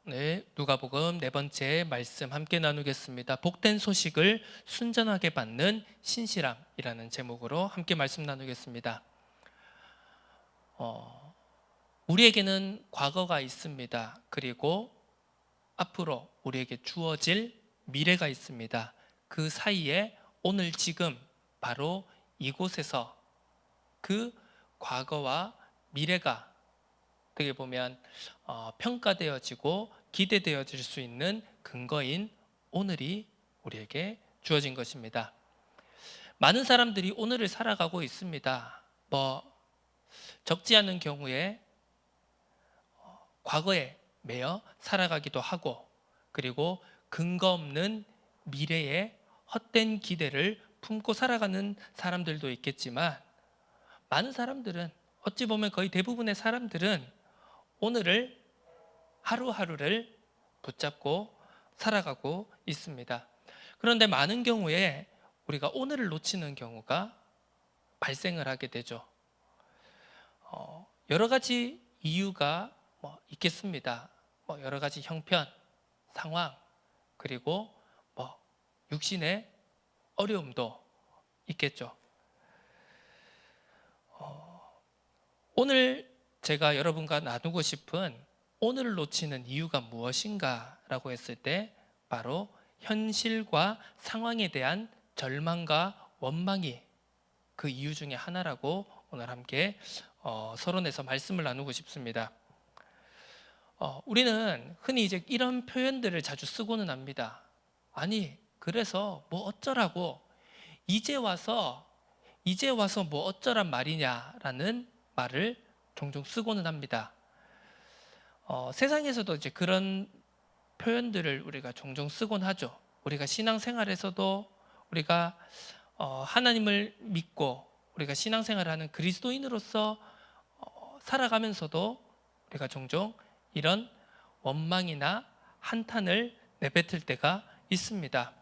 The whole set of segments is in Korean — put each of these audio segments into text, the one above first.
네, 누가복음 네 번째 말씀 함께 나누겠습니다. 복된 소식을 순전하게 받는 신실함이라는 제목으로 함께 말씀 나누겠습니다. 우리에게는 과거가 있습니다. 그리고 앞으로 우리에게 주어질 미래가 있습니다. 그 사이에 오늘 지금 바로 이곳에서 그 과거와 미래가 어떻게 보면 평가되어지고 기대되어질 수 있는 근거인 오늘이 우리에게 주어진 것입니다. 많은 사람들이 오늘을 살아가고 있습니다. 적지 않은 경우에 과거에 매여 살아가기도 하고, 그리고 근거 없는 미래에 헛된 기대를 품고 살아가는 사람들도 있겠지만, 많은 사람들은, 어찌 보면 거의 대부분의 사람들은 오늘을, 하루하루를 붙잡고 살아가고 있습니다. 그런데 많은 경우에 우리가 오늘을 놓치는 경우가 발생을 하게 되죠. 여러 가지 이유가 있겠습니다. 여러 가지 형편, 상황, 그리고 육신의 어려움도 있겠죠. 오늘 제가 여러분과 나누고 싶은 오늘을 놓치는 이유가 무엇인가 라고 했을 때, 바로 현실과 상황에 대한 절망과 원망이 그 이유 중에 하나라고 오늘 함께 서론에서 말씀을 나누고 싶습니다. 우리는 흔히 이제 이런 표현들을 자주 쓰고는 합니다. 아니, 그래서 뭐 어쩌라고, 이제 와서 뭐 어쩌란 말이냐라는 말을 종종 쓰고는 합니다. 세상에서도 이제 그런 표현들을 우리가 종종 쓰곤 하죠. 우리가 신앙생활에서도 우리가 하나님을 믿고 우리가 신앙생활을 하는 그리스도인으로서 살아가면서도 우리가 종종 이런 원망이나 한탄을 내뱉을 때가 있습니다.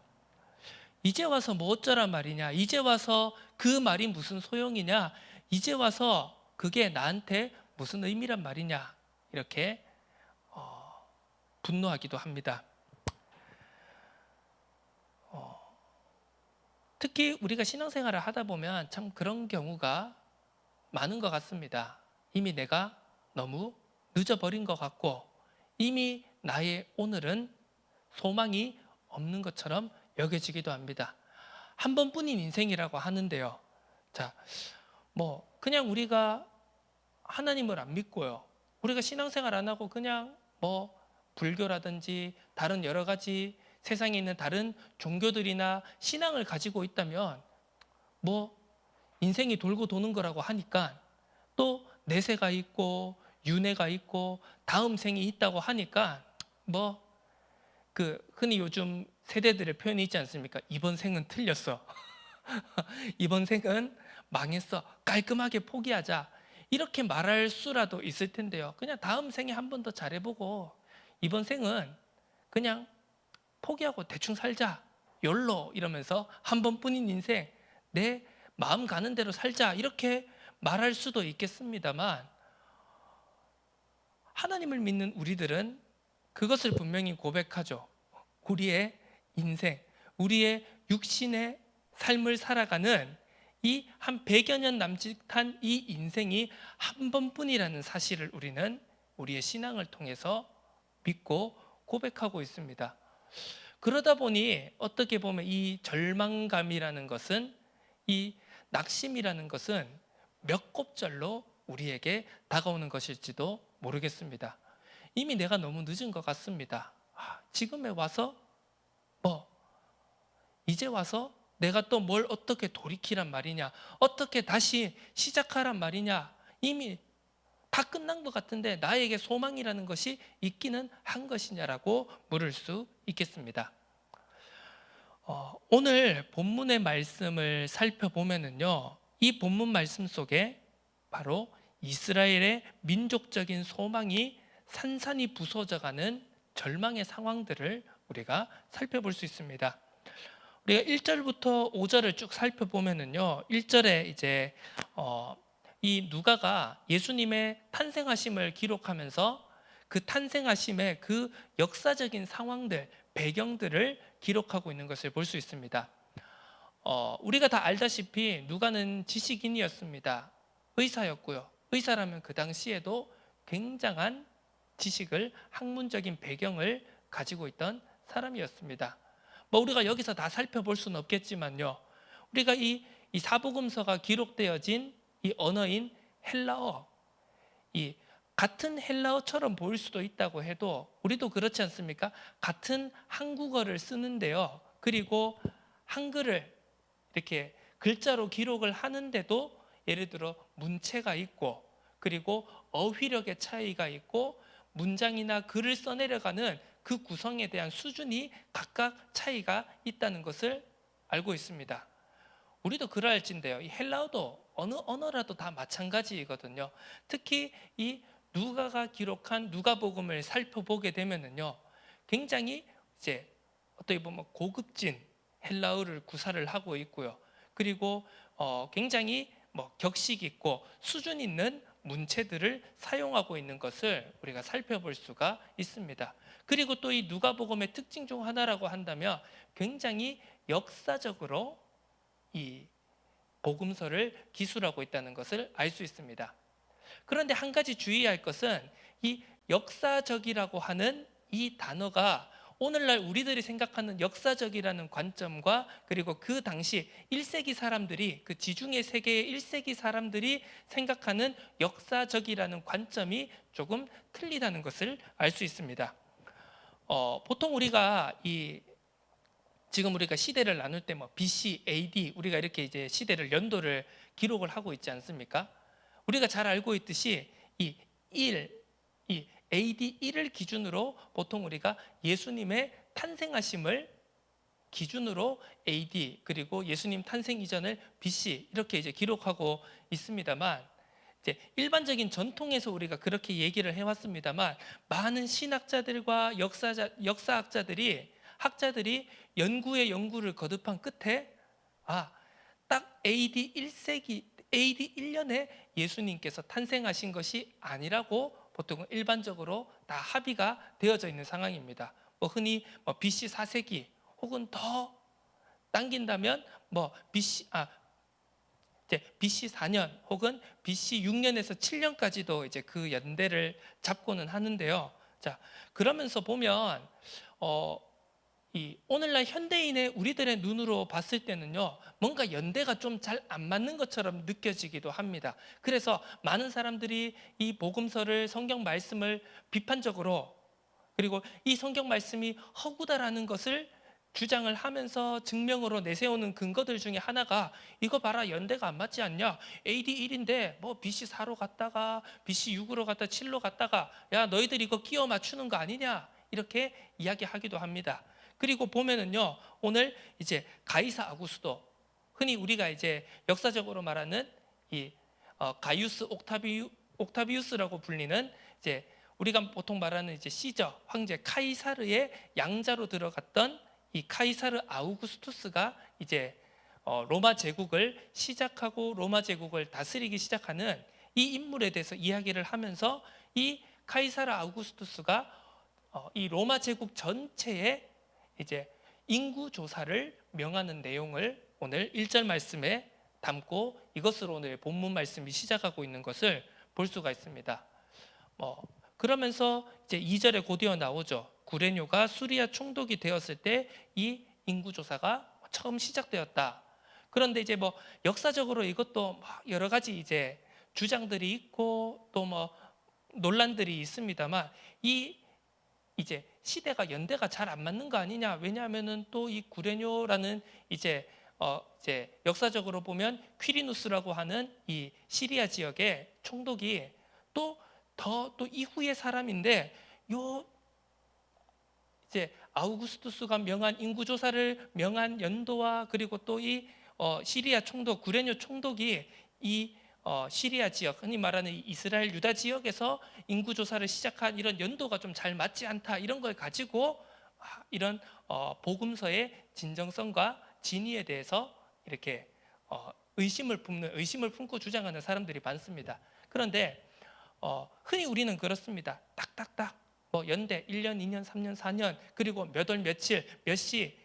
이제 와서 뭐 어쩌란 말이냐, 이제 와서 그 말이 무슨 소용이냐, 이제 와서 그게 나한테 무슨 의미란 말이냐, 이렇게 분노하기도 합니다. 특히 우리가 신앙생활을 하다 보면 참 그런 경우가 많은 것 같습니다. 이미 내가 너무 늦어버린 것 같고, 이미 나의 오늘은 소망이 없는 것처럼 여겨지기도 합니다. 한 번뿐인 인생이라고 하는데요. 자, 그냥 우리가 하나님을 안 믿고요, 우리가 신앙생활 안 하고 그냥 불교라든지 다른 여러 가지 세상에 있는 다른 종교들이나 신앙을 가지고 있다면 인생이 돌고 도는 거라고 하니까, 또 내세가 있고 윤회가 있고 다음 생이 있다고 하니까 흔히 요즘 세대들의 표현이 있지 않습니까? 이번 생은 틀렸어. 이번 생은 망했어. 깔끔하게 포기하자. 이렇게 말할 수라도 있을 텐데요. 그냥 다음 생에 한 번 더 잘해보고 이번 생은 그냥 포기하고 대충 살자. 욜로 이러면서 한 번뿐인 인생, 내 마음 가는 대로 살자. 이렇게 말할 수도 있겠습니다만, 하나님을 믿는 우리들은 그것을 분명히 고백하죠. 우리의 인생, 우리의 육신의 삶을 살아가는 이 한 100여 년 남짓한 이 인생이 한 번뿐이라는 사실을 우리는 우리의 신앙을 통해서 믿고 고백하고 있습니다. 그러다 보니 어떻게 보면 이 절망감이라는 것은, 이 낙심이라는 것은 몇 곱절로 우리에게 다가오는 것일지도 모르겠습니다. 이미 내가 너무 늦은 것 같습니다. 지금에 와서 이제 와서 내가 또 뭘 어떻게 돌이키란 말이냐, 어떻게 다시 시작하란 말이냐, 이미 다 끝난 것 같은데 나에게 소망이라는 것이 있기는 한 것이냐라고 물을 수 있겠습니다. 오늘 본문의 말씀을 살펴보면은요, 이 본문 말씀 속에 바로 이스라엘의 민족적인 소망이 산산이 부서져가는 절망의 상황들을 우리가 살펴볼 수 있습니다. 우리가 1절부터 5절을 쭉 살펴보면은요, 1절에 이제 이 누가가 예수님의 탄생하심을 기록하면서 그 탄생하심의 그 역사적인 상황들, 배경들을 기록하고 있는 것을 볼 수 있습니다. 우리가 다 알다시피 누가는 지식인이었습니다. 의사였고요. 의사라면 그 당시에도 굉장한 지식을, 학문적인 배경을 가지고 있던 사람이었습니다. 뭐 우리가 여기서 다 살펴볼 수는 없겠지만요. 우리가 이 사복음서가 기록되어진 이 언어인 헬라어, 이 같은 헬라어처럼 보일 수도 있다고 해도 우리도 그렇지 않습니까? 같은 한국어를 쓰는데요. 그리고 한글을 이렇게 글자로 기록을 하는데도 예를 들어 문체가 있고, 그리고 어휘력의 차이가 있고, 문장이나 글을 써내려가는 그 구성에 대한 수준이 각각 차이가 있다는 것을 알고 있습니다. 우리도 그러할진데요, 이 헬라어도 어느 언어라도 다 마찬가지이거든요. 특히 이 누가가 기록한 누가복음을 살펴보게 되면은요, 굉장히 이제 어떻게 보면 고급진 헬라어를 구사를 하고 있고요. 그리고 굉장히 격식 있고 수준 있는 문체들을 사용하고 있는 것을 우리가 살펴볼 수가 있습니다. 그리고 또 이 누가복음의 특징 중 하나라고 한다면 굉장히 역사적으로 이 복음서를 기술하고 있다는 것을 알 수 있습니다. 그런데 한 가지 주의할 것은 이 역사적이라고 하는 이 단어가 오늘날 우리들이 생각하는 역사적이라는 관점과, 그리고 그 당시 1세기 사람들이, 그 지중해 세계의 1세기 사람들이 생각하는 역사적이라는 관점이 조금 틀리다는 것을 알 수 있습니다. 보통 우리가 지금 우리가 시대를 나눌 때 BC, AD, 우리가 이렇게 이제 시대를 연도를 기록을 하고 있지 않습니까? 우리가 잘 알고 있듯이 이 AD 1을 기준으로 보통 우리가 예수님의 탄생하심을 기준으로 AD, 그리고 예수님 탄생 이전을 BC 이렇게 이제 기록하고 있습니다만, 이제 일반적인 전통에서 우리가 그렇게 얘기를 해왔습니다만, 많은 신학자들과 학자들이 연구를 거듭한 끝에 딱 AD 1세기, AD 1년에 예수님께서 탄생하신 것이 아니라고 보통 일반적으로 다 합의가 되어져 있는 상황입니다. 흔히 BC 4세기 혹은 더 당긴다면 BC 4년 혹은 BC 6년에서 7년까지도 이제 그 연대를 잡고는 하는데요. 자, 그러면서 보면 이 오늘날 현대인의 우리들의 눈으로 봤을 때는요, 뭔가 연대가 좀 잘 안 맞는 것처럼 느껴지기도 합니다. 그래서 많은 사람들이 이 복음서를, 성경 말씀을 비판적으로, 그리고 이 성경 말씀이 허구다라는 것을 주장을 하면서 증명으로 내세우는 근거들 중에 하나가, 이거 봐라, 연대가 안 맞지 않냐? AD 1인데 BC 4로 갔다가 BC 6으로 갔다가 7로 갔다가, 야 너희들 이거 끼워 맞추는 거 아니냐? 이렇게 이야기하기도 합니다. 그리고 보면은요, 오늘 이제 가이사 아구스도, 흔히 우리가 이제 역사적으로 말하는 이 가이우스 옥타비우스라고 불리는, 이제 우리가 보통 말하는 이제 시저 황제 카이사르의 양자로 들어갔던 이 카이사르 아우구스투스가 이제 로마 제국을 시작하고 로마 제국을 다스리기 시작하는 이 인물에 대해서 이야기를 하면서, 이 카이사르 아우구스투스가 이 로마 제국 전체에 이제 인구 조사를 명하는 내용을 오늘 1절 말씀에 담고, 이것으로 오늘 본문 말씀이 시작하고 있는 것을 볼 수가 있습니다. 그러면서 이제 2절에 곧이어 나오죠. 구레뇨가 수리아 총독이 되었을 때 이 인구 조사가 처음 시작되었다. 그런데 이제 역사적으로 이것도 여러 가지 이제 주장들이 있고 또 논란들이 있습니다만, 이제 시대가 연대가 잘 안 맞는 거 아니냐? 왜냐하면은 또 이 구레뇨라는 이제 역사적으로 보면 퀴리누스라고 하는 이 시리아 지역의 총독이 또 이후의 사람인데, 이제 아우구스투스가 명한 인구조사를 명한 연도와, 그리고 또 이 시리아 총독 구레뇨 총독이 이 시리아 지역, 흔히 말하는 이스라엘 유다 지역에서 인구조사를 시작한 이런 연도가 좀 잘 맞지 않다, 이런 걸 가지고 이런 복음서의 진정성과 진위에 대해서 이렇게 의심을 품고 주장하는 사람들이 많습니다. 그런데 흔히 우리는 그렇습니다. 딱딱딱 뭐 연대 1년, 2년, 3년, 4년 그리고 몇 월 며칠 몇 시.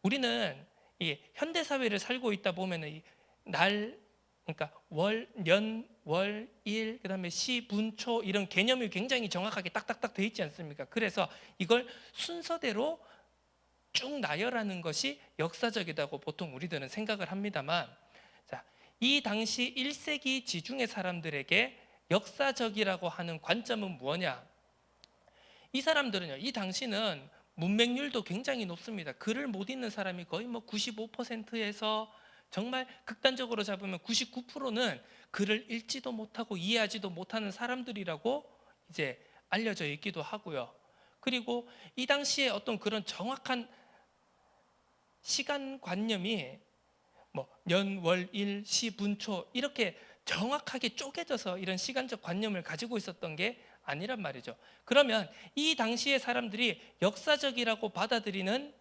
우리는 이 현대 사회를 살고 있다 보면은 이날 그러니까 월, 년, 월, 일, 그다음에 시, 분, 초 이런 개념이 굉장히 정확하게 딱딱딱 돼 있지 않습니까? 그래서 이걸 순서대로 쭉 나열하는 것이 역사적이라고 보통 우리들은 생각을 합니다만, 자, 이 당시 1세기 지중해 사람들에게 역사적이라고 하는 관점은 무엇냐? 이 사람들은요, 이 당시는 문맹률도 굉장히 높습니다. 글을 못 읽는 사람이 거의 뭐 95%에서 정말 극단적으로 잡으면 99%는 글을 읽지도 못하고 이해하지도 못하는 사람들이라고 이제 알려져 있기도 하고요. 그리고 이 당시에 어떤 그런 정확한 시간관념이 뭐 년, 월, 일, 시, 분, 초 이렇게 정확하게 쪼개져서 이런 시간적 관념을 가지고 있었던 게 아니란 말이죠. 그러면 이 당시의 사람들이 역사적이라고 받아들이는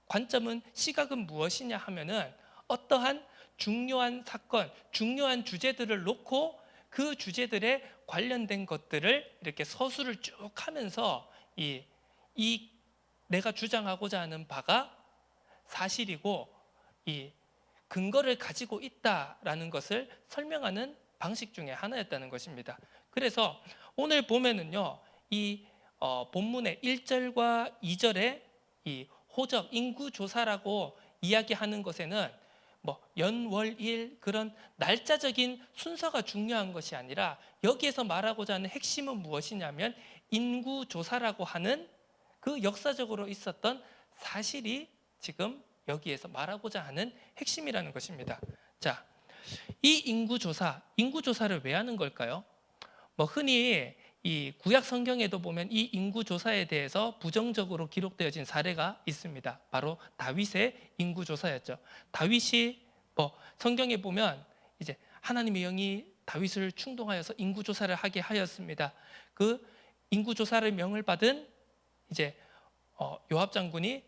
관점은, 시각은 무엇이냐 하면은 어떠한 중요한 사건, 중요한 주제들을 놓고 그 주제들에 관련된 것들을 이렇게 서술을 쭉 하면서 이 내가 주장하고자 하는 바가 사실이고 이 근거를 가지고 있다라는 것을 설명하는 방식 중에 하나였다는 것입니다. 그래서 오늘 보면은요, 이 본문의 1절과 2절에 이 호적, 인구조사라고 이야기하는 것에는 뭐 연, 월, 일 그런 날짜적인 순서가 중요한 것이 아니라 여기에서 말하고자 하는 핵심은 무엇이냐면 인구조사라고 하는 그 역사적으로 있었던 사실이 지금 여기에서 말하고자 하는 핵심이라는 것입니다. 자, 이 인구조사를 왜 하는 걸까요? 뭐 흔히 이 구약 성경에도 보면 이 인구조사에 대해서 부정적으로 기록되어진 사례가 있습니다. 바로 다윗의 인구조사였죠. 다윗이 뭐 성경에 보면 이제 하나님의 영이 다윗을 충동하여서 인구조사를 하게 하였습니다. 그 인구조사를 명을 받은 이제 요압 장군이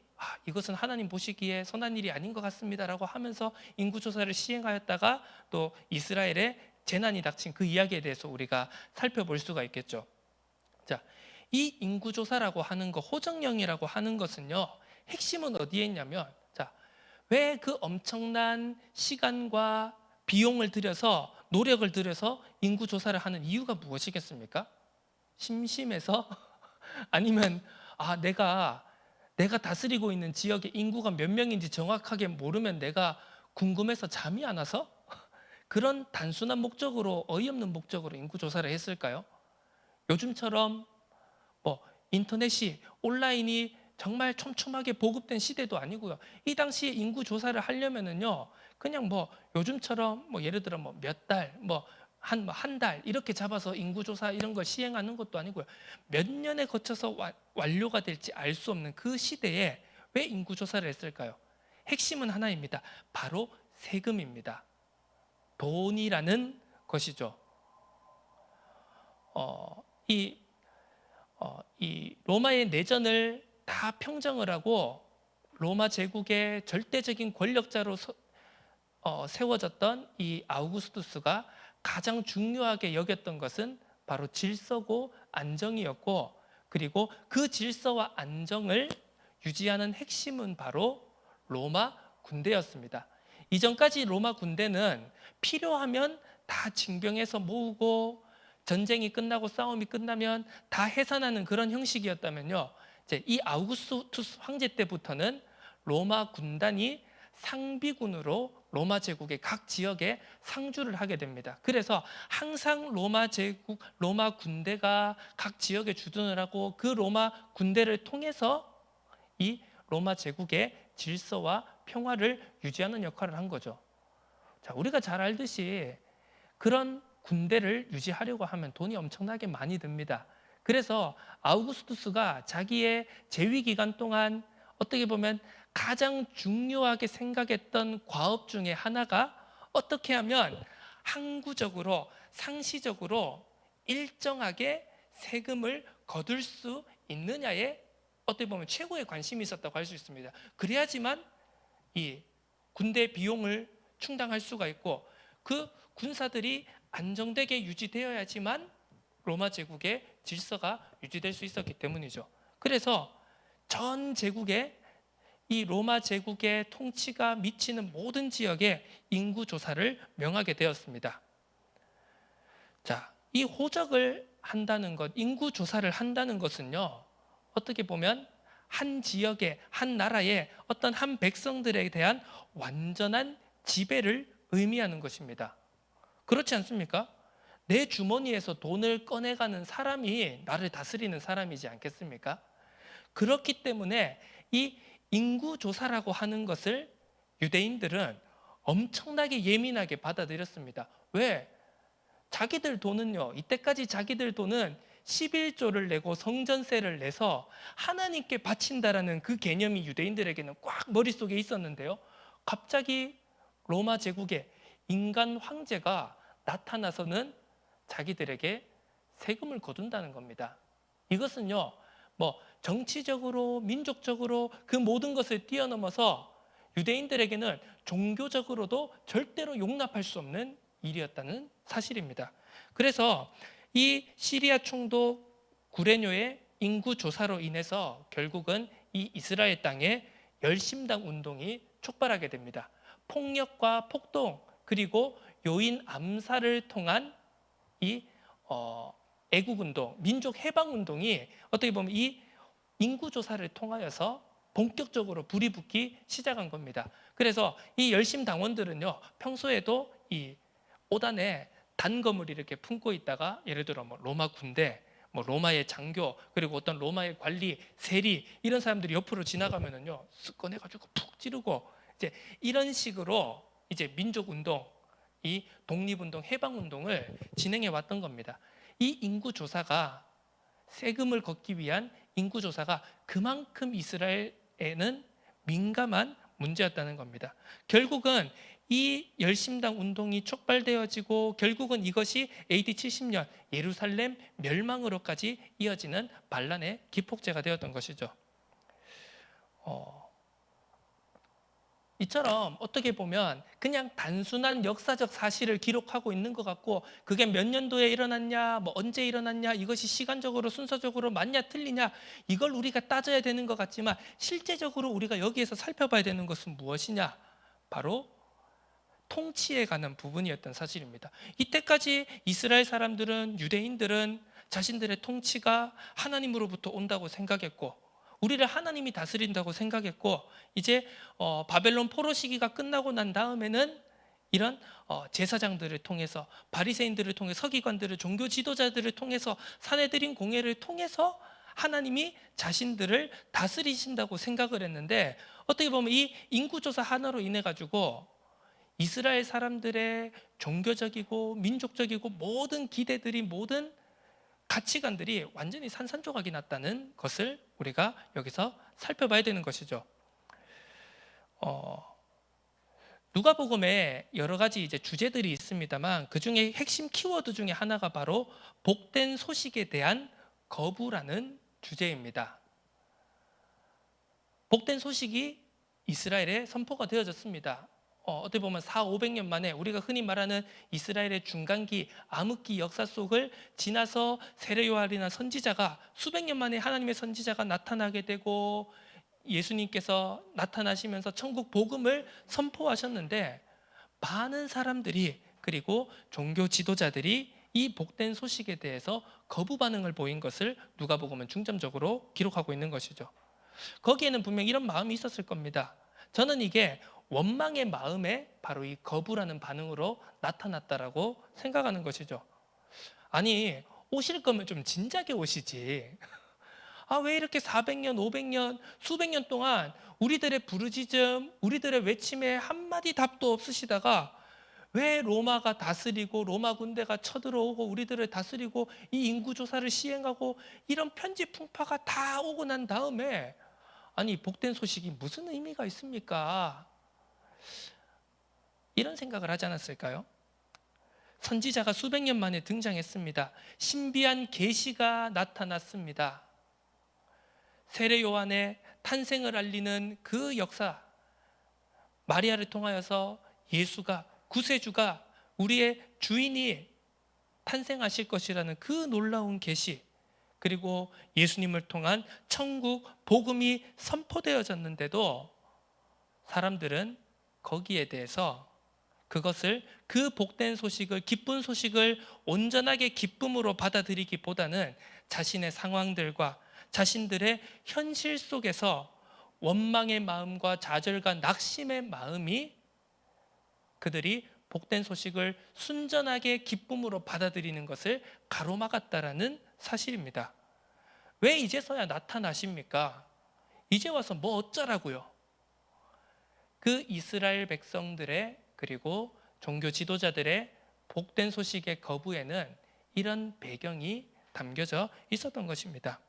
이것은 하나님 보시기에 선한 일이 아닌 것 같습니다라고 하면서 인구조사를 시행하였다가 또 이스라엘에 재난이 닥친 그 이야기에 대해서 우리가 살펴볼 수가 있겠죠. 자, 이 인구조사라고 하는 것, 호정령이라고 하는 것은요, 핵심은 어디에 있냐면, 자, 왜 그 엄청난 시간과 비용을 들여서 노력을 들여서 인구조사를 하는 이유가 무엇이겠습니까? 심심해서? 아니면 내가 다스리고 있는 지역의 인구가 몇 명인지 정확하게 모르면 내가 궁금해서 잠이 안 와서? 그런 단순한 목적으로, 어이없는 목적으로 인구조사를 했을까요? 요즘처럼 뭐 인터넷이, 온라인이 정말 촘촘하게 보급된 시대도 아니고요. 이 당시에 인구조사를 하려면은요, 그냥 뭐 요즘처럼 뭐 예를 들어 뭐 몇 달, 한 달 이렇게 잡아서 인구조사 이런 걸 시행하는 것도 아니고요. 몇 년에 거쳐서 완료가 될지 알 수 없는 그 시대에 왜 인구조사를 했을까요? 핵심은 하나입니다. 바로 세금입니다. 돈이라는 것이죠. 이 로마의 내전을 다 평정을 하고 로마 제국의 절대적인 권력자로 세워졌던 이 아우구스투스가 가장 중요하게 여겼던 것은 바로 질서고 안정이었고, 그리고 그 질서와 안정을 유지하는 핵심은 바로 로마 군대였습니다. 이전까지 로마 군대는 필요하면 다 징병해서 모으고 전쟁이 끝나고 싸움이 끝나면 다 해산하는 그런 형식이었다면요, 이제 이 아우구스투스 황제 때부터는 로마 군단이 상비군으로 로마 제국의 각 지역에 상주를 하게 됩니다. 그래서 항상 로마 군대가 각 지역에 주둔을 하고 그 로마 군대를 통해서 이 로마 제국의 질서와 평화를 유지하는 역할을 한 거죠. 자, 우리가 잘 알듯이 그런 군대를 유지하려고 하면 돈이 엄청나게 많이 듭니다. 그래서 아우구스투스가 자기의 재위 기간 동안 어떻게 보면 가장 중요하게 생각했던 과업 중에 하나가 어떻게 하면 항구적으로, 상시적으로 일정하게 세금을 거둘 수 있느냐에 어떻게 보면 최고의 관심이 있었다고 할 수 있습니다. 그래야지만 이 군대 비용을 충당할 수가 있고 그 군사들이 안정되게 유지되어야지만 로마 제국의 질서가 유지될 수 있었기 때문이죠. 그래서 전 제국에 이 로마 제국의 통치가 미치는 모든 지역에 인구 조사를 명하게 되었습니다. 자, 이 호적을 한다는 것, 인구 조사를 한다는 것은요, 어떻게 보면 한 지역의, 한 나라의 어떤 한 백성들에 대한 완전한 지배를 의미하는 것입니다. 그렇지 않습니까? 내 주머니에서 돈을 꺼내가는 사람이 나를 다스리는 사람이지 않겠습니까? 그렇기 때문에 이 인구조사라고 하는 것을 유대인들은 엄청나게 예민하게 받아들였습니다. 왜? 자기들 돈은요, 이때까지 자기들 돈은 11조를 내고 성전세를 내서 하나님께 바친다라는 그 개념이 유대인들에게는 꽉 머릿속에 있었는데요, 갑자기 로마 제국의 인간 황제가 나타나서는 자기들에게 세금을 거둔다는 겁니다. 이것은요, 뭐 정치적으로 민족적으로 그 모든 것을 뛰어넘어서 유대인들에게는 종교적으로도 절대로 용납할 수 없는 일이었다는 사실입니다. 그래서 이 시리아 총독 구레뇨의 인구 조사로 인해서 결국은 이 이스라엘 땅에 열심당 운동이 촉발하게 됩니다. 폭력과 폭동 그리고 요인 암살을 통한 이 애국운동, 민족해방운동이 어떻게 보면 이 인구조사를 통하여서 본격적으로 불이 붙기 시작한 겁니다. 그래서 이 열심당원들은요, 평소에도 이 오단에 단검을 이렇게 품고 있다가 예를 들어 뭐 로마 군대, 뭐 로마의 장교, 그리고 어떤 로마의 관리, 세리 이런 사람들이 옆으로 지나가면은요, 쓱 꺼내가지고 푹 찌르고 이제 이런 식으로 이제 민족운동, 이 독립운동, 해방운동을 진행해 왔던 겁니다. 이 인구조사가 세금을 걷기 위한 인구조사가 그만큼 이스라엘에는 민감한 문제였다는 겁니다. 결국은 이 열심당 운동이 촉발되어지고 결국은 이것이 AD 70년 예루살렘 멸망으로까지 이어지는 반란의 기폭제가 되었던 것이죠. 이처럼 어떻게 보면 그냥 단순한 역사적 사실을 기록하고 있는 것 같고 그게 몇 년도에 일어났냐, 뭐 언제 일어났냐, 이것이 시간적으로 순서적으로 맞냐 틀리냐 이걸 우리가 따져야 되는 것 같지만 실제적으로 우리가 여기에서 살펴봐야 되는 것은 무엇이냐? 바로 통치에 관한 부분이었던 사실입니다. 이때까지 이스라엘 사람들은, 유대인들은 자신들의 통치가 하나님으로부터 온다고 생각했고 우리를 하나님이 다스린다고 생각했고 이제 바벨론 포로 시기가 끝나고 난 다음에는 이런 제사장들을 통해서 바리새인들을 통해 서기관들을 종교 지도자들을 통해서 사내들인 공회를 통해서 하나님이 자신들을 다스리신다고 생각을 했는데 어떻게 보면 이 인구조사 하나로 인해 가지고 이스라엘 사람들의 종교적이고 민족적이고 모든 기대들이 모든 가치관들이 완전히 산산조각이 났다는 것을 우리가 여기서 살펴봐야 되는 것이죠. 누가복음에 여러 가지 이제 주제들이 있습니다만 그 중에 핵심 키워드 중에 하나가 바로 복된 소식에 대한 거부라는 주제입니다. 복된 소식이 이스라엘에 선포가 되어졌습니다. 어떻게 보면 400~500년 만에 우리가 흔히 말하는 이스라엘의 중간기 암흑기 역사 속을 지나서 세례 요한이나 선지자가 수백 년 만에 하나님의 선지자가 나타나게 되고 예수님께서 나타나시면서 천국 복음을 선포하셨는데 많은 사람들이 그리고 종교 지도자들이 이 복된 소식에 대해서 거부 반응을 보인 것을 누가복음은 중점적으로 기록하고 있는 것이죠. 거기에는 분명 이런 마음이 있었을 겁니다. 저는 이게 원망의 마음에 바로 이 거부라는 반응으로 나타났다라고 생각하는 것이죠. 아니 오실 거면 좀 진작에 오시지. 왜 이렇게 400년, 500년, 수백 년 동안 우리들의 부르짖음, 우리들의 외침에 한마디 답도 없으시다가 왜 로마가 다스리고 로마 군대가 쳐들어오고 우리들을 다스리고 이 인구조사를 시행하고 이런 편지 풍파가 다 오고 난 다음에 아니 복된 소식이 무슨 의미가 있습니까? 이런 생각을 하지 않았을까요? 선지자가 수백 년 만에 등장했습니다. 신비한 계시가 나타났습니다. 세례 요한의 탄생을 알리는 그 역사, 마리아를 통하여서 예수가 구세주가 우리의 주인이 탄생하실 것이라는 그 놀라운 계시, 그리고 예수님을 통한 천국 복음이 선포되어졌는데도 사람들은 거기에 대해서 그것을, 그 복된 소식을, 기쁜 소식을 온전하게 기쁨으로 받아들이기보다는 자신의 상황들과 자신들의 현실 속에서 원망의 마음과 좌절과 낙심의 마음이 그들이 복된 소식을 순전하게 기쁨으로 받아들이는 것을 가로막았다라는 사실입니다. 왜 이제서야 나타나십니까? 이제 와서 뭐 어쩌라고요? 그 이스라엘 백성들의, 그리고 종교 지도자들의 복된 소식의 거부에는 이런 배경이 담겨져 있었던 것입니다.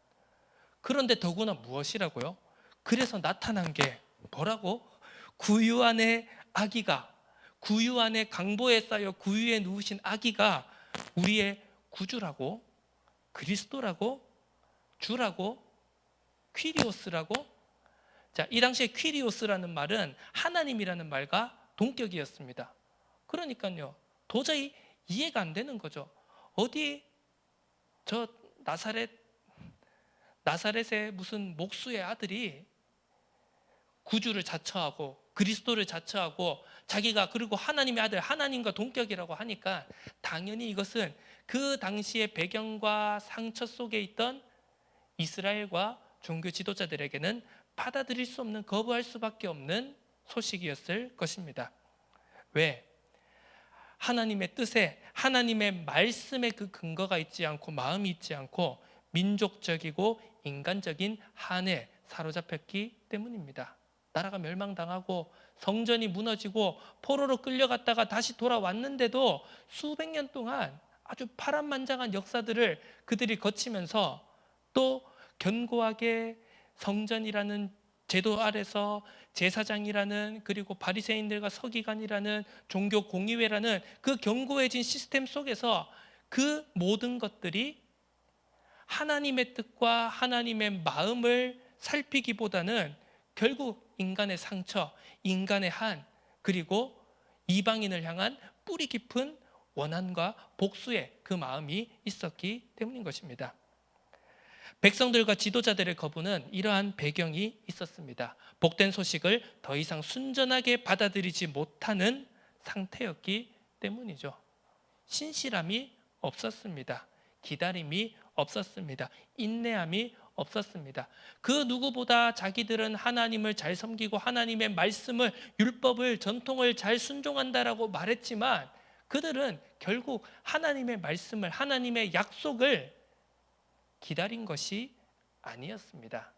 그런데 더구나 무엇이라고요? 그래서 나타난 게 뭐라고? 구유 안에 아기가, 구유 안에 강보에 쌓여 구유에 누우신 아기가 우리의 구주라고, 그리스도라고, 주라고, 퀴리오스라고. 자, 이 당시에 퀴리오스라는 말은 하나님이라는 말과 동격이었습니다. 그러니까요, 도저히 이해가 안 되는 거죠. 어디 저 나사렛의 무슨 목수의 아들이 구주를 자처하고 그리스도를 자처하고 자기가, 그리고 하나님의 아들, 하나님과 동격이라고 하니까 당연히 이것은 그 당시의 배경과 상처 속에 있던 이스라엘과 종교 지도자들에게는 받아들일 수 없는, 거부할 수밖에 없는 소식이었을 것입니다. 왜? 하나님의 뜻에, 하나님의 말씀에 그 근거가 있지 않고, 마음이 있지 않고 민족적이고 인간적인 한에 사로잡혔기 때문입니다. 나라가 멸망당하고 성전이 무너지고 포로로 끌려갔다가 다시 돌아왔는데도 수백 년 동안 아주 파란만장한 역사들을 그들이 거치면서 또 견고하게 성전이라는 제도 아래서 제사장이라는, 그리고 바리새인들과 서기관이라는, 종교 공의회라는 그 견고해진 시스템 속에서 그 모든 것들이 하나님의 뜻과 하나님의 마음을 살피기보다는 결국 인간의 상처, 인간의 한, 그리고 이방인을 향한 뿌리 깊은 원한과 복수의 그 마음이 있었기 때문인 것입니다. 백성들과 지도자들의 거부는 이러한 배경이 있었습니다. 복된 소식을 더 이상 순전하게 받아들이지 못하는 상태였기 때문이죠. 신실함이 없었습니다. 기다림이 없었습니다. 인내함이 없었습니다. 그 누구보다 자기들은 하나님을 잘 섬기고 하나님의 말씀을, 율법을, 전통을 잘 순종한다라고 말했지만 그들은 결국 하나님의 말씀을, 하나님의 약속을 기다린 것이 아니었습니다.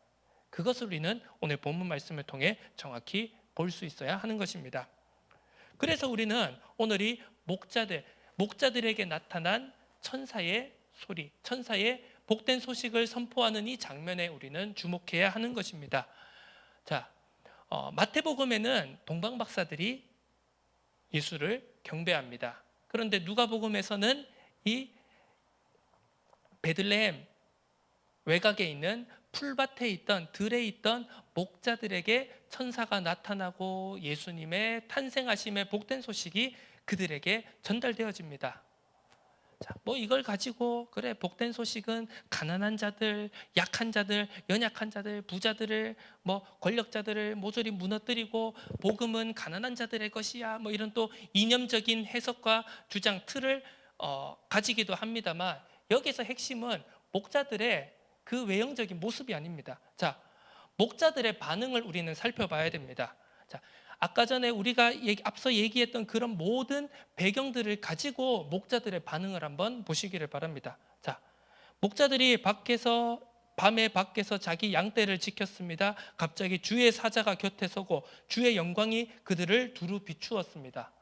그것을 우리는 오늘 본문 말씀을 통해 정확히 볼 수 있어야 하는 것입니다. 그래서 우리는 오늘 이 목자들에게 나타난 천사의 소리, 천사의 복된 소식을 선포하는 이 장면에 우리는 주목해야 하는 것입니다. 자, 마태복음에는 동방박사들이 예수를 경배합니다. 그런데 누가복음에서는 이 베들레헴 외곽에 있는 풀밭에 있던, 들에 있던 목자들에게 천사가 나타나고 예수님의 탄생하심의 복된 소식이 그들에게 전달되어집니다. 자, 뭐 이걸 가지고 그래, 복된 소식은 가난한 자들, 약한 자들, 연약한 자들, 부자들을, 뭐 권력자들을 모조리 무너뜨리고 복음은 가난한 자들의 것이야, 뭐 이런 또 이념적인 해석과 주장 틀을 가지기도 합니다만, 여기서 핵심은 목자들의 그 외형적인 모습이 아닙니다. 자, 목자들의 반응을 우리는 살펴봐야 됩니다. 자, 아까 전에 우리가 앞서 얘기했던 그런 모든 배경들을 가지고 목자들의 반응을 한번 보시기를 바랍니다. 자, 목자들이 밤에 밖에서 자기 양떼를 지켰습니다. 갑자기 주의 사자가 곁에 서고 주의 영광이 그들을 두루 비추었습니다.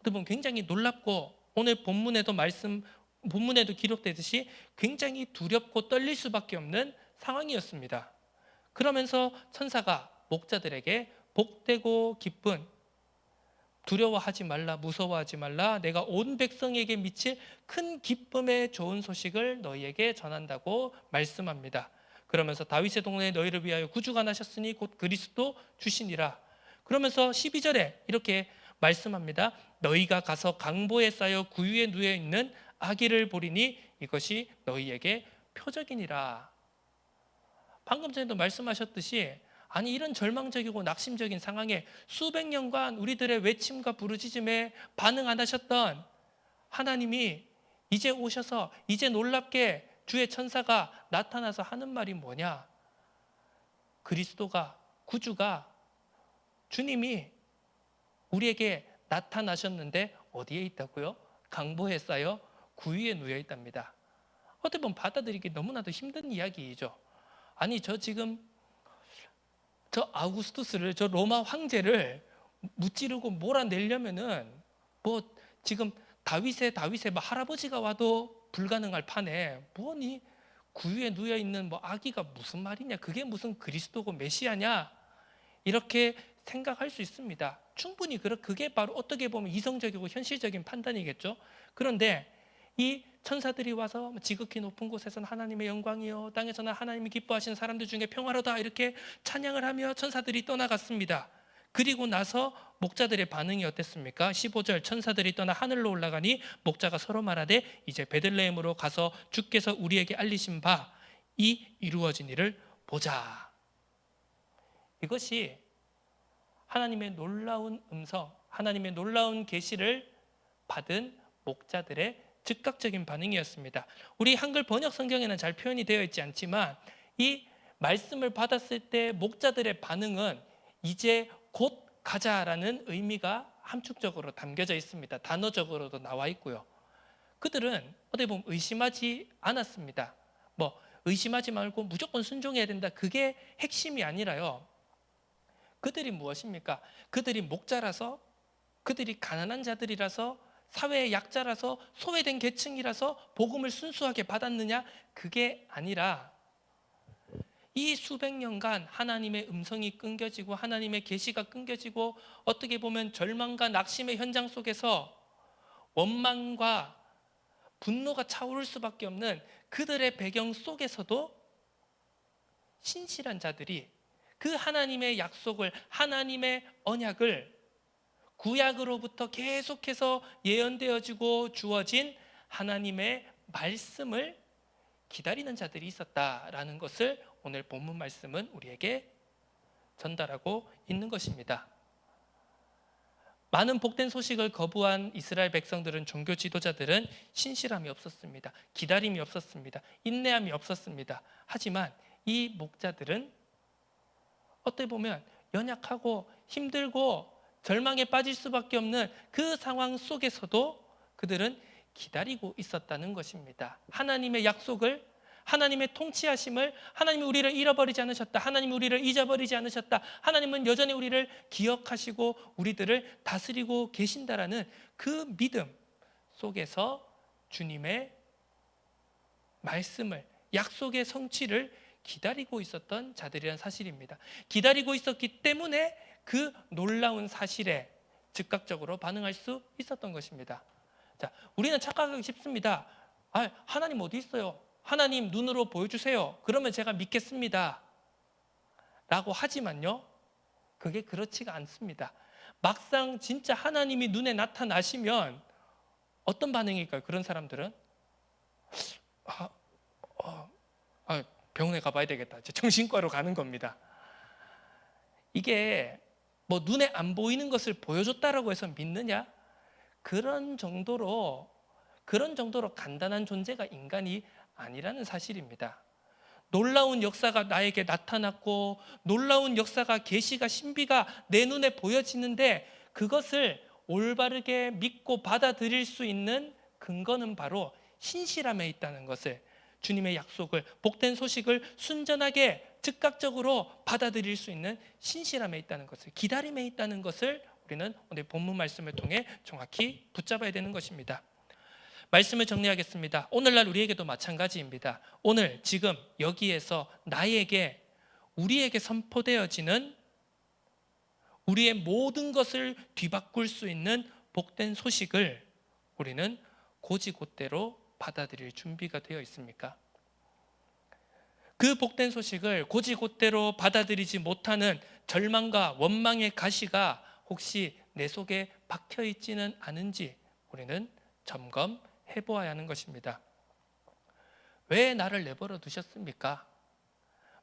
여러분, 굉장히 놀랍고 오늘 본문에도 기록되듯이 굉장히 두렵고 떨릴 수밖에 없는 상황이었습니다. 그러면서 천사가 목자들에게 복되고 기쁜, 두려워하지 말라, 무서워하지 말라, 내가 온 백성에게 미칠 큰 기쁨의 좋은 소식을 너희에게 전한다고 말씀합니다. 그러면서 다윗의 동네에 너희를 위하여 구주가 나셨으니 곧 그리스도 주시니라. 그러면서 12절에 이렇게 말씀합니다. 너희가 가서 강보에 쌓여 구유에 누워 있는 아기를 보리니 이것이 너희에게 표적이니라. 방금 전에도 말씀하셨듯이 아니 이런 절망적이고 낙심적인 상황에 수백 년간 우리들의 외침과 부르짖음에 반응 안 하셨던 하나님이 이제 오셔서 이제 놀랍게 주의 천사가 나타나서 하는 말이 뭐냐? 그리스도가, 구주가, 주님이 우리에게 나타나셨는데 어디에 있다고요? 강보에 쌓여 구유에 누워 있답니다. 어떻게 보면 받아들이기 너무나도 힘든 이야기이죠. 아니 저 지금 저 아우구스투스를, 저 로마 황제를 무찌르고 몰아내려면은 뭐 지금 다윗의 뭐 할아버지가 와도 불가능할 판에 뭐니 구유에 누워 있는 뭐 아기가 무슨 말이냐? 그게 무슨 그리스도고 메시아냐? 이렇게 생각할 수 있습니다. 충분히 그게 바로 어떻게 보면 이성적이고 현실적인 판단이겠죠. 그런데 이 천사들이 와서 지극히 높은 곳에서는 하나님의 영광이요 땅에서는 하나님이 기뻐하시는 사람들 중에 평화로다 이렇게 찬양을 하며 천사들이 떠나갔습니다. 그리고 나서 목자들의 반응이 어땠습니까? 15절 천사들이 떠나 하늘로 올라가니 목자가 서로 말하되 이제 베들레헴으로 가서 주께서 우리에게 알리신 바 이 이루어진 일을 보자. 이것이 하나님의 놀라운 음성, 하나님의 놀라운 계시를 받은 목자들의 즉각적인 반응이었습니다. 우리 한글 번역 성경에는 잘 표현이 되어 있지 않지만 이 말씀을 받았을 때 목자들의 반응은 이제 곧 가자라는 의미가 함축적으로 담겨져 있습니다. 단어적으로도 나와 있고요. 그들은 어떻게 보면 의심하지 않았습니다. 뭐 의심하지 말고 무조건 순종해야 된다. 그게 핵심이 아니라요. 그들이 무엇입니까? 그들이 목자라서, 그들이 가난한 자들이라서, 사회의 약자라서, 소외된 계층이라서 복음을 순수하게 받았느냐? 그게 아니라 이 수백 년간 하나님의 음성이 끊겨지고 하나님의 계시가 끊겨지고 어떻게 보면 절망과 낙심의 현장 속에서 원망과 분노가 차오를 수밖에 없는 그들의 배경 속에서도 신실한 자들이 그 하나님의 약속을, 하나님의 언약을 구약으로부터 계속해서 예언되어지고 주어진 하나님의 말씀을 기다리는 자들이 있었다라는 것을 오늘 본문 말씀은 우리에게 전달하고 있는 것입니다. 많은 복된 소식을 거부한 이스라엘 백성들은, 종교 지도자들은 신실함이 없었습니다. 기다림이 없었습니다. 인내함이 없었습니다. 하지만 이 목자들은 어떻게 보면 연약하고 힘들고 절망에 빠질 수밖에 없는 그 상황 속에서도 그들은 기다리고 있었다는 것입니다. 하나님의 약속을, 하나님의 통치하심을, 하나님이 우리를 잃어버리지 않으셨다, 하나님이 우리를 잊어버리지 않으셨다, 하나님은 여전히 우리를 기억하시고 우리들을 다스리고 계신다라는 그 믿음 속에서 주님의 말씀을, 약속의 성취를 기다리고 있었던 자들이란 사실입니다. 기다리고 있었기 때문에 그 놀라운 사실에 즉각적으로 반응할 수 있었던 것입니다. 자, 우리는 착각하기 쉽습니다. 하나님 어디 있어요? 하나님 눈으로 보여주세요. 그러면 제가 믿겠습니다. 라고 하지만요, 그게 그렇지가 않습니다. 막상 진짜 하나님이 눈에 나타나시면 어떤 반응일까요? 그런 사람들은 병원에 가봐야 되겠다. 정신과로 가는 겁니다. 이게 뭐 눈에 안 보이는 것을 보여줬다라고 해서 믿느냐? 그런 정도로 간단한 존재가 인간이 아니라는 사실입니다. 놀라운 역사가 나에게 나타났고 놀라운 역사가, 계시가, 신비가 내 눈에 보여지는데 그것을 올바르게 믿고 받아들일 수 있는 근거는 바로 신실함에 있다는 것을, 주님의 약속을, 복된 소식을 순전하게 즉각적으로 받아들일 수 있는 신실함에 있다는 것을, 기다림에 있다는 것을 우리는 오늘 본문 말씀을 통해 정확히 붙잡아야 되는 것입니다. 말씀을 정리하겠습니다. 오늘날 우리에게도 마찬가지입니다. 오늘 지금 여기에서 나에게, 우리에게 선포되어지는 우리의 모든 것을 뒤바꿀 수 있는 복된 소식을 우리는 곧이곧대로 받아들일 준비가 되어 있습니까? 그 복된 소식을 곧이곧대로 받아들이지 못하는 절망과 원망의 가시가 혹시 내 속에 박혀 있지는 않은지 우리는 점검해 보아야 하는 것입니다. 왜 나를 내버려 두셨습니까?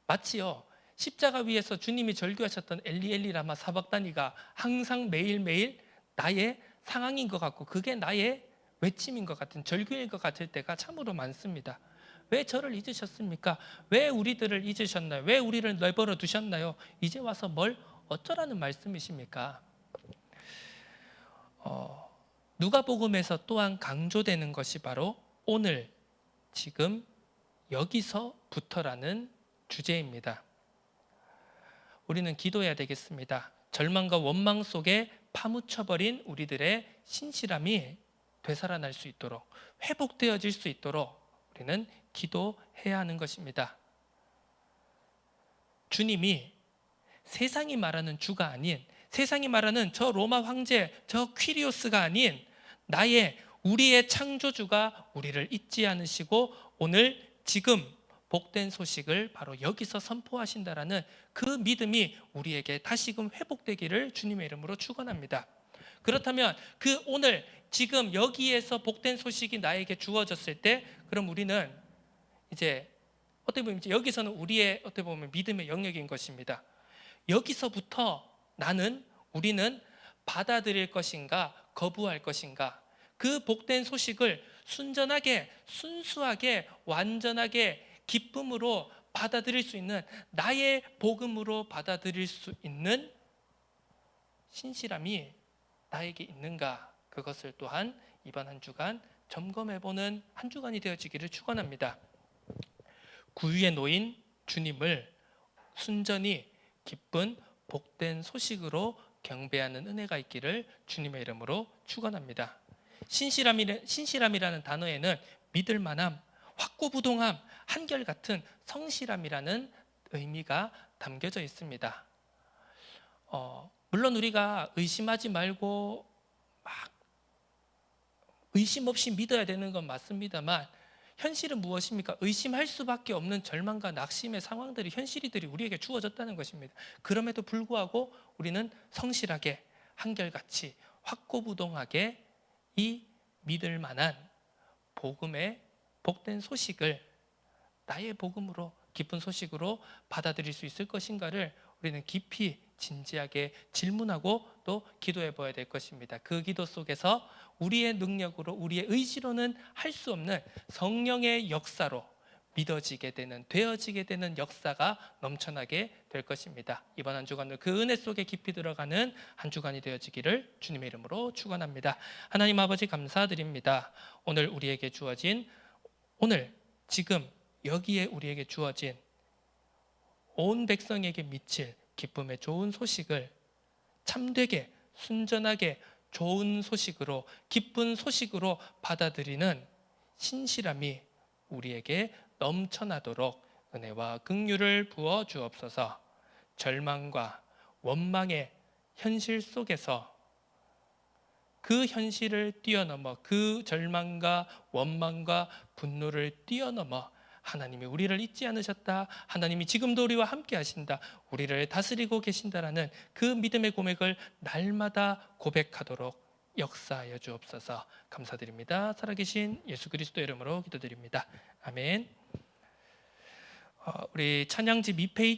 마치요 십자가 위에서 주님이 절규하셨던 엘리 엘리 라마 사박다니가 항상 매일매일 나의 상황인 것 같고 그게 나의 외침인 것 같은 절규일 것 같을 때가 참으로 많습니다. 왜 저를 잊으셨습니까? 왜 우리들을 잊으셨나요? 왜 우리를 내버려 두셨나요? 이제 와서 뭘 어쩌라는 말씀이십니까? 누가복음에서 또한 강조되는 것이 바로 오늘 지금 여기서부터라는 주제입니다. 우리는 기도해야 되겠습니다. 절망과 원망 속에 파묻혀버린 우리들의 신실함이 되살아날 수 있도록 회복되어질 수 있도록 우리는 기도해야 하는 것입니다. 주님이 세상이 말하는 주가 아닌 세상이 말하는 저 로마 황제 저 퀴리오스가 아닌 우리의 창조주가 우리를 잊지 않으시고 오늘 지금 복된 소식을 바로 여기서 선포하신다라는 그 믿음이 우리에게 다시금 회복되기를 주님의 이름으로 축원합니다. 그렇다면 그 오늘 지금 여기에서 복된 소식이 나에게 주어졌을 때 그럼 우리는 이제 어떻게 보면 이제 여기서는 우리의 어떻게 보면 믿음의 영역인 것입니다. 여기서부터 우리는 받아들일 것인가 거부할 것인가 그 복된 소식을 순전하게 순수하게 완전하게 기쁨으로 받아들일 수 있는 나의 복음으로 받아들일 수 있는 신실함이 나에게 있는가 그것을 또한 이번 한 주간 점검해보는 한 주간이 되어지기를 축원합니다. 구유에 놓인 주님을 순전히 기쁜 복된 소식으로 경배하는 은혜가 있기를 주님의 이름으로 축원합니다. 신실함이라는 단어에는 믿을 만함, 확고부동함, 한결같은 성실함이라는 의미가 담겨져 있습니다. 물론 우리가 의심하지 말고 막 의심 없이 믿어야 되는 건 맞습니다만 현실은 무엇입니까? 의심할 수밖에 없는 절망과 낙심의 상황들이 현실이들이 우리에게 주어졌다는 것입니다. 그럼에도 불구하고 우리는 성실하게 한결같이 확고부동하게 이 믿을 만한 복음의 복된 소식을 나의 복음으로 기쁜 소식으로 받아들일 수 있을 것인가를 우리는 깊이 진지하게 질문하고 또 기도해 봐야 될 것입니다. 그 기도 속에서 우리의 능력으로 우리의 의지로는 할 수 없는 성령의 역사로 믿어지게 되는 되어지게 되는 역사가 넘쳐나게 될 것입니다. 이번 한 주간도 그 은혜 속에 깊이 들어가는 한 주간이 되어지기를 주님의 이름으로 축원합니다. 하나님 아버지 감사드립니다. 오늘 지금 여기에 우리에게 주어진 온 백성에게 미칠 기쁨의 좋은 소식을 참되게 순전하게 좋은 소식으로 기쁜 소식으로 받아들이는 신실함이 우리에게 넘쳐나도록 은혜와 긍휼을 부어 주옵소서. 절망과 원망의 현실 속에서 그 현실을 뛰어넘어 그 절망과 원망과 분노를 뛰어넘어 하나님이 우리를 잊지 않으셨다. 하나님이 지금도 우리와 함께 하신다. 우리를 다스리고 계신다라는 그 믿음의 고백을 날마다 고백하도록 역사하여 주옵소서. 감사드립니다. 살아계신 예수 그리스도 이름으로 기도드립니다. 아멘. 우리 찬양지 밑페이지